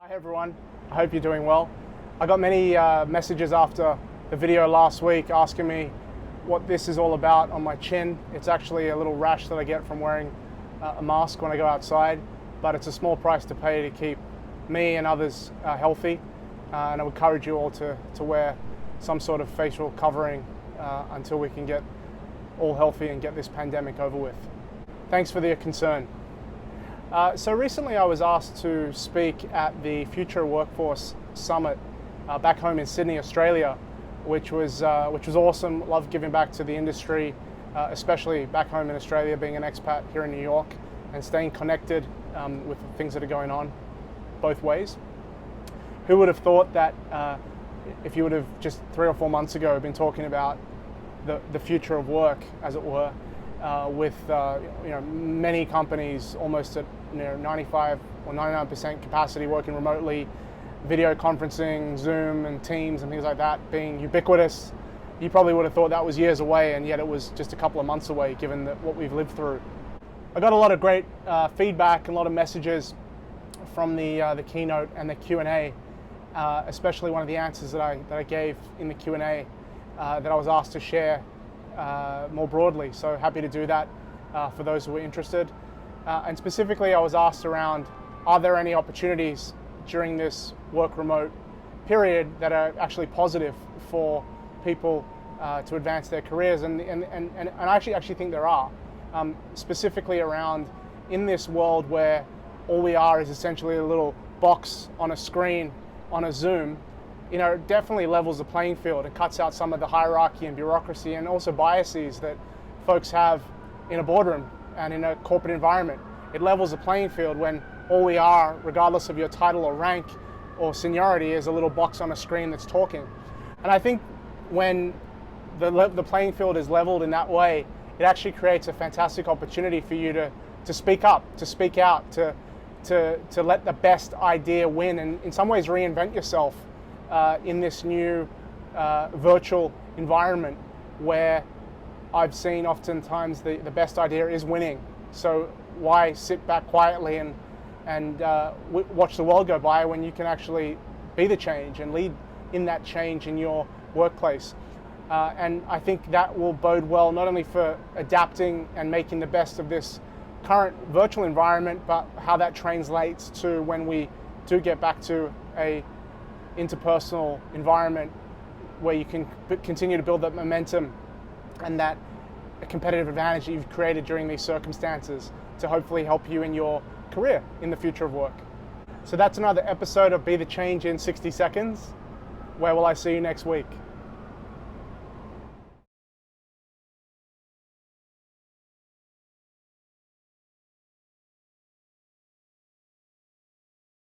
Hi everyone, I hope you're doing well. I got many messages after the video last week asking me what this is all about on my chin. It's actually a little rash that I get from wearing a mask when I go outside, but it's a small price to pay to keep me and others healthy. And I would encourage you all to wear some sort of facial covering until we can get all healthy and get this pandemic over with. Thanks for your concern. So recently I was asked to speak at the Future Workforce Summit back home in Sydney, Australia, which was awesome. Love giving back to the industry, especially back home in Australia, being an expat here in New York and staying connected with the things that are going on both ways. Who would have thought that if you would have just 3 or 4 months ago been talking about the future of work, as it were, with many companies almost at 95 or 99% capacity working remotely, video conferencing, Zoom and Teams and things like that being ubiquitous, you probably would have thought that was years away, and yet it was just a couple of months away given what we've lived through. I got a lot of great feedback and a lot of messages from the keynote and the Q&A, especially one of the answers that I gave in the Q&A that I was asked to share more broadly. So happy to do that for those who are interested. And specifically I was asked around, are there any opportunities during this work remote period that are actually positive for people to advance their careers? And I actually think there are, specifically around in this world where all we are is essentially a little box on a screen on a Zoom. It definitely levels the playing field and cuts out some of the hierarchy and bureaucracy and also biases that folks have in a boardroom and in a corporate environment. It levels the playing field when all we are, regardless of your title or rank or seniority, is a little box on a screen that's talking. And I think when the playing field is leveled in that way, it actually creates a fantastic opportunity for you to speak up, to speak out, to let the best idea win, and in some ways reinvent yourself in this new virtual environment where I've seen oftentimes the best idea is winning. So why sit back quietly and watch the world go by when you can actually be the change and lead in that change in your workplace? And I think that will bode well not only for adapting and making the best of this current virtual environment, but how that translates to when we do get back to a interpersonal environment where you can continue to build that momentum and that competitive advantage that you've created during these circumstances to hopefully help you in your career in the future of work. So that's another episode of Be the Change in 60 Seconds. Where will I see you next week?